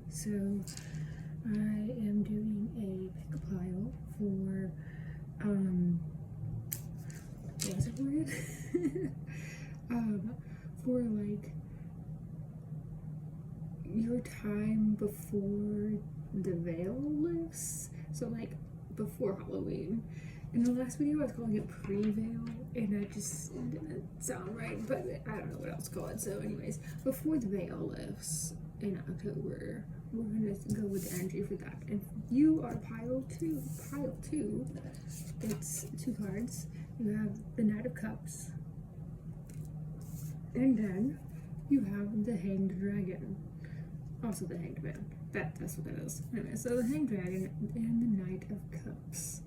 So I am doing a pick a pile for what was it word? For like your time before the veil lifts. So like before Halloween. In the last video I was calling it pre-veil and that just didn't sound right, but I don't know what else to call it. So anyways, before the veil lifts in October, we're gonna go with the energy for that. And you are pile two. It's 2 cards. You have the Knight of Cups, and then you have the Hanged Dragon. Also the Hanged Man. That's what that is. Anyway, so the Hanged Dragon and the Knight of Cups.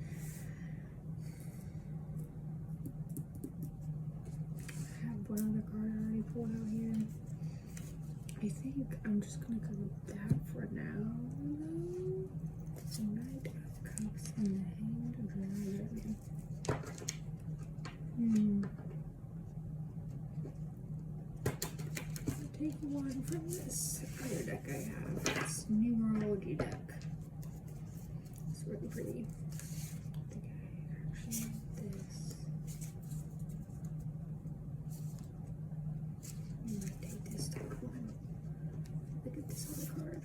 I have one other card already pulled out here. I think I'm just gonna go with that for now. The Knight of Cups and the Hanged Dragon. I'll take one from this other deck I have. It's numerology deck. It's really pretty. I think I actually need this. I'm gonna take this top one. Look at this other card.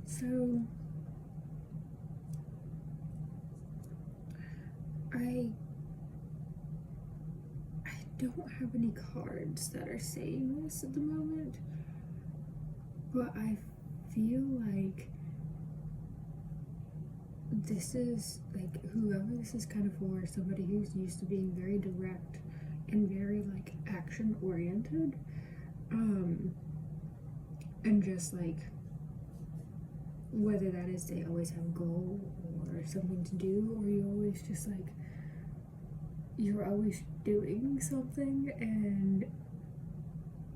So I don't have any cards that are saying this at the moment, but I feel like this is like whoever this is kind of for, somebody who's used to being very direct and very like action oriented, and just like whether that is they always have a goal or something to do, or you always just like you're always doing something, and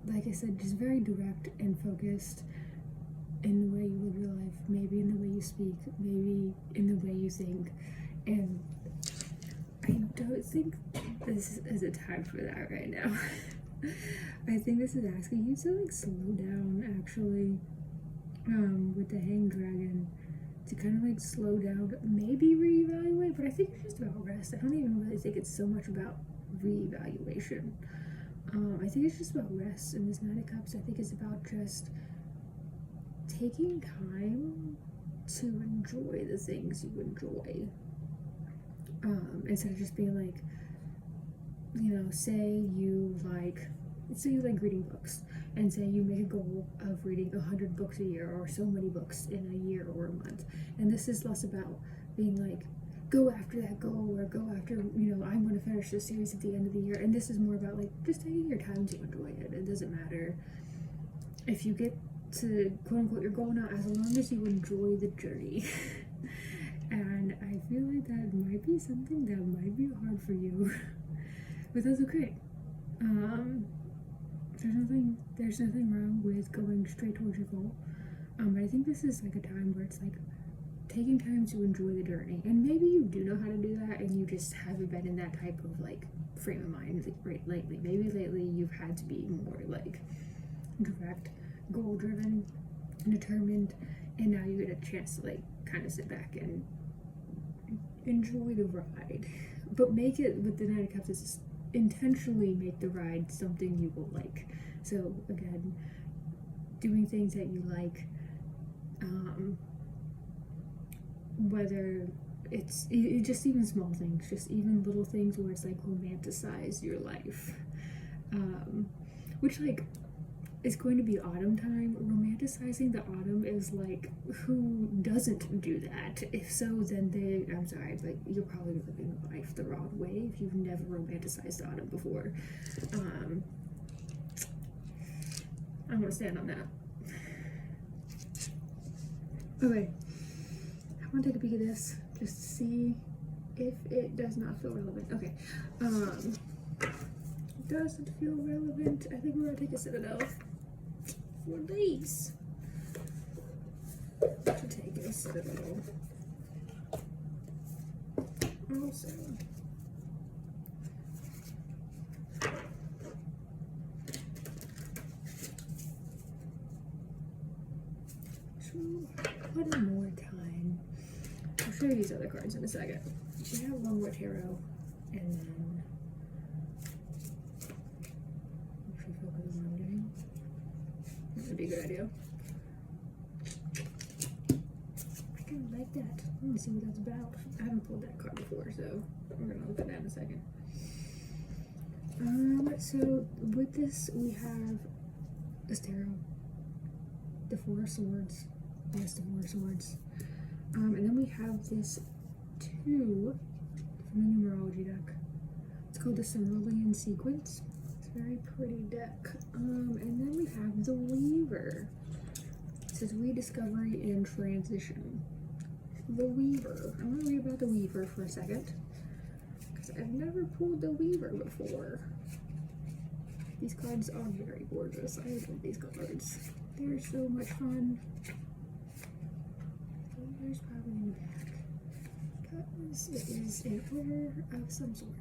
like I said, just very direct and focused in the way you live your life, maybe in the way you speak, maybe in the way you think. And I don't think this is a time for that right now. I think this is asking you to like slow down, actually, with the Hanged Dragon, to kind of like slow down, maybe reevaluate, but I think it's just about rest. I don't even really think it's so much about reevaluation. I think it's just about rest. And this Knight of Cups, I think it's about just taking time to enjoy the things you enjoy, instead of just being like, you know, say you like reading books, and say you make a goal of reading 100 books a year, or so many books in a year or a month, and this is less about being like, go after that goal, or go after, you know, I'm going to finish this series at the end of the year, and this is more about like just taking your time to enjoy it. It doesn't matter if you get to quote unquote your goal now, as long as you enjoy the journey. And I feel like that might be something that might be hard for you, but that's okay. There's nothing wrong with going straight towards your goal. But I think this is like a time where it's like taking time to enjoy the journey, and maybe you do know how to do that, and you just haven't been in that type of like frame of mind like lately. Maybe lately you've had to be more like direct, goal driven, determined, and now you get a chance to like kind of sit back and enjoy the ride. But make it, with the Knight of Cups, is intentionally make the ride something you will like. So again, doing things that you like, whether it's just even small things, just even little things where it's like romanticize your life, which like is going to be autumn time. Romanticizing the autumn is like, who doesn't do that? If so, then I'm sorry, like you're probably living life the wrong way if you've never romanticized autumn before. I want to stand on that. Okay, I want to take a peek at this just to see if it does not feel relevant. Okay, doesn't feel relevant. I think we're gonna take a Citadel for these. to take a Citadel. Also, so one more time. I'll show you these other cards in a second. We have one more tarot, and then actually focus on what I'm doing. That would be a good idea. I kind of like that. I want to see what that's about. I haven't pulled that card before, so we're gonna look at that in a second. So with this we have this tarot, the Four of Swords, yes, the Four of Swords, and then we have this 2 from the numerology deck. It's called the Cerulean sequence. It's a very pretty deck. And then we have the Weaver. It says rediscovery and transition. The Weaver. I'm gonna read about the Weaver for a second, because I've never pulled the Weaver before. These cards are very gorgeous. I love these cards. They're so much fun. The Weaver's probably in the back, because it is an order of some sort.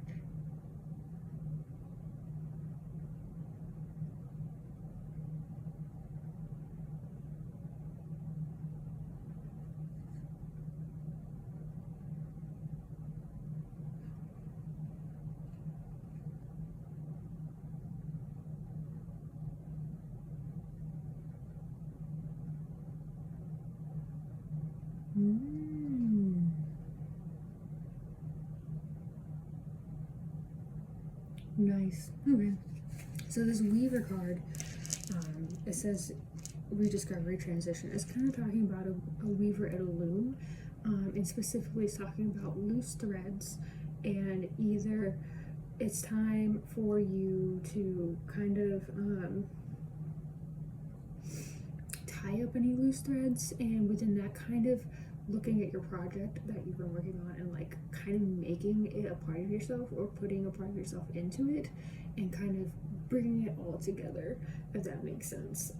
Nice. Okay. So this Weaver card, it says rediscovery transition. It's kind of talking about a weaver at a loom, and specifically it's talking about loose threads, and either it's time for you to kind of tie up any loose threads, and within that kind of looking at your project that you've been working on and like kind of making it a part of yourself, or putting a part of yourself into it and kind of bringing it all together, if that makes sense.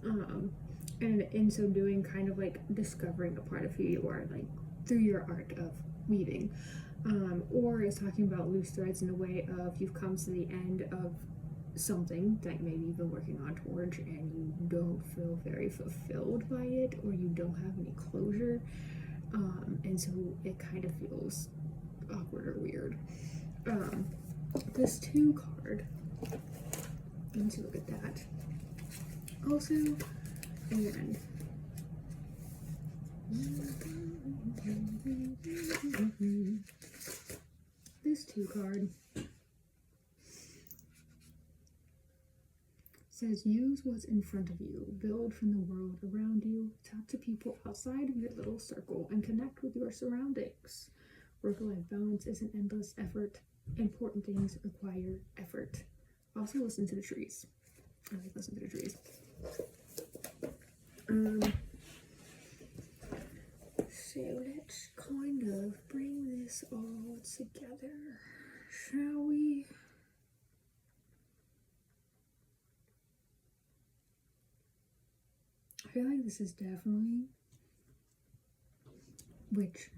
And in so doing, kind of like discovering a part of who you are, like through your art of weaving. Or it's talking about loose threads in a way of you've come to the end of something that maybe you've been working on towards, and you don't feel very fulfilled by it, or you don't have any closure. And so it kind of feels awkward or weird. This 2 card, let's look at that also, and this 2 card says use what's in front of you, build from the world around you, talk to people outside of your little circle, and connect with your surroundings. Work-life balance is an endless effort. Important things require effort. Also listen to the trees. I like listening to the trees. So let's kind of bring this all together, shall we? I feel like this is definitely, which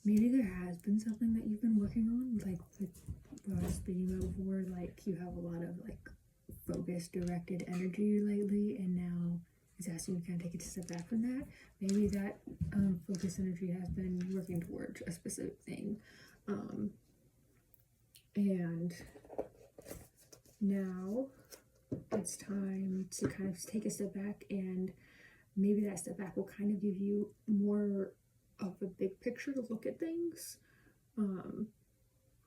maybe there has been something that you've been working on, like with what I was speaking about before, like you have a lot of like focused, directed energy lately, and now it's asking you to kind of take a step back from that. Maybe that focused energy has been working towards a specific thing, and now it's time to kind of take a step back, and maybe that step back will kind of give you more of a big picture to look at things,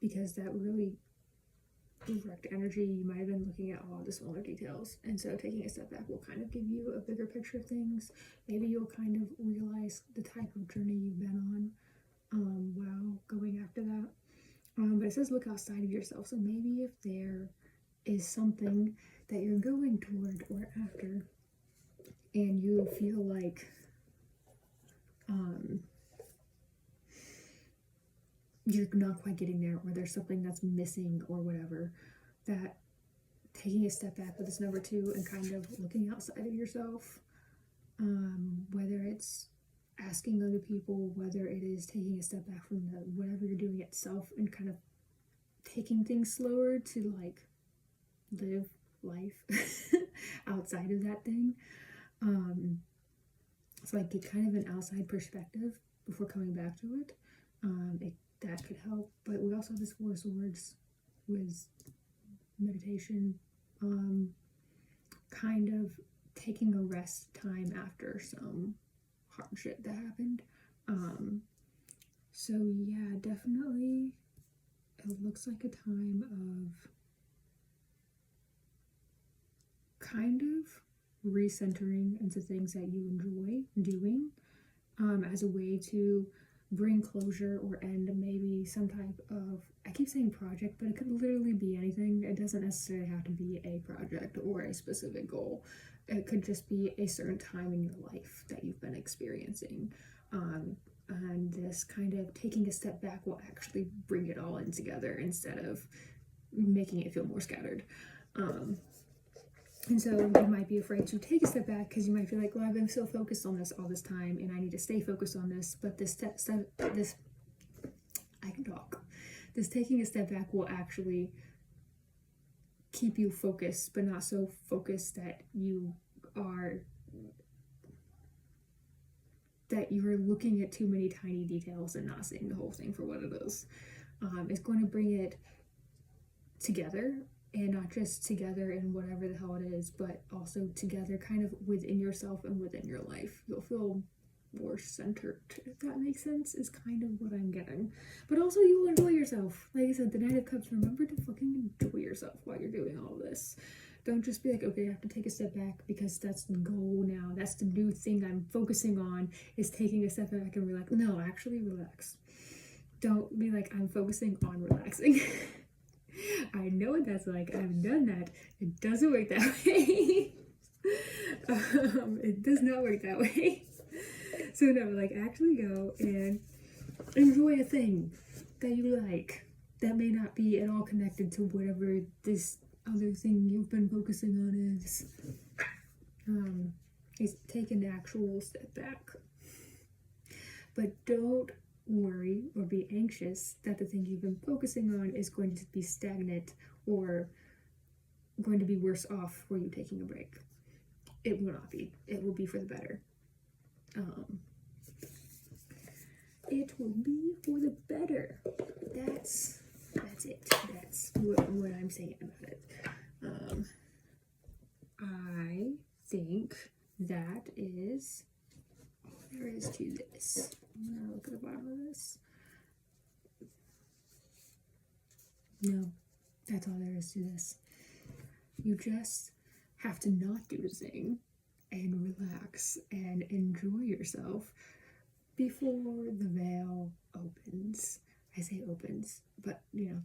because that really direct energy, you might have been looking at all the smaller details, and so taking a step back will kind of give you a bigger picture of things. Maybe you'll kind of realize the type of journey you've been on while going after that. But it says look outside of yourself, so maybe if there is something that you're going toward or after, and you feel like you're not quite getting there, or there's something that's missing or whatever, that taking a step back with this number 2 and kind of looking outside of yourself, whether it's asking other people, whether it is taking a step back from the whatever you're doing itself and kind of taking things slower to like live life outside of that thing. So like get kind of an outside perspective before coming back to it. That could help. But we also have this Four of Swords with meditation, kind of taking a rest time after some hardship that happened. So yeah, definitely it looks like a time of kind of recentering into things that you enjoy doing, as a way to bring closure or end maybe some type of, I keep saying project, but it could literally be anything. It doesn't necessarily have to be a project or a specific goal. It could just be a certain time in your life that you've been experiencing. And this kind of taking a step back will actually bring it all in together instead of making it feel more scattered. And so you might be afraid to take a step back because you might feel like, well, I've been so focused on this all this time and I need to stay focused on this. But this I can talk. This taking a step back will actually keep you focused, but not so focused that you're looking at too many tiny details and not seeing the whole thing for what it is. It's going to bring it together, and not just together in whatever the hell it is, but also together kind of within yourself and within your life. You'll feel more centered, if that makes sense, is kind of what I'm getting. But also you'll enjoy yourself. Like I said, the Knight of Cups, remember to fucking enjoy yourself while you're doing all this. Don't just be like, okay, I have to take a step back because that's the goal now. That's the new thing I'm focusing on, is taking a step back and relax. No, actually relax. Don't be like, I'm focusing on relaxing. I know what that's like. I've done that. It doesn't work that way. It does not work that way. So no, like actually go and enjoy a thing that you like that may not be at all connected to whatever this other thing you've been focusing on is. Take an actual step back. But don't worry or be anxious that the thing you've been focusing on is going to be stagnant or going to be worse off for you taking a break. It will not be. It will be for the better. It will be for the better. That's it. That's what I'm saying about it. I think that is all there is to this. I'm gonna look at the bottom of this. No, that's all there is to this. You just have to not do the thing and relax and enjoy yourself before the veil opens. I say opens, but you know,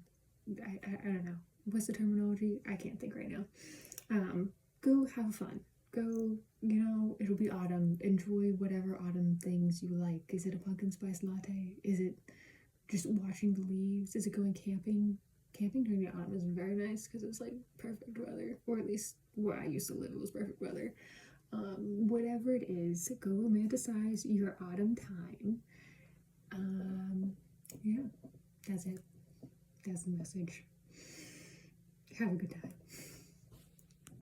I don't know. What's the terminology? I can't think right now. Go have fun. Go, you know, it'll be autumn. Enjoy whatever autumn things you like. Is it a pumpkin spice latte? Is it just watching the leaves? Is it going camping? Camping during the autumn is very nice because it's like perfect weather, or at least where I used to live, it was perfect weather. Whatever it is, go romanticize your autumn time. Yeah, that's it. That's the message. Have a good time.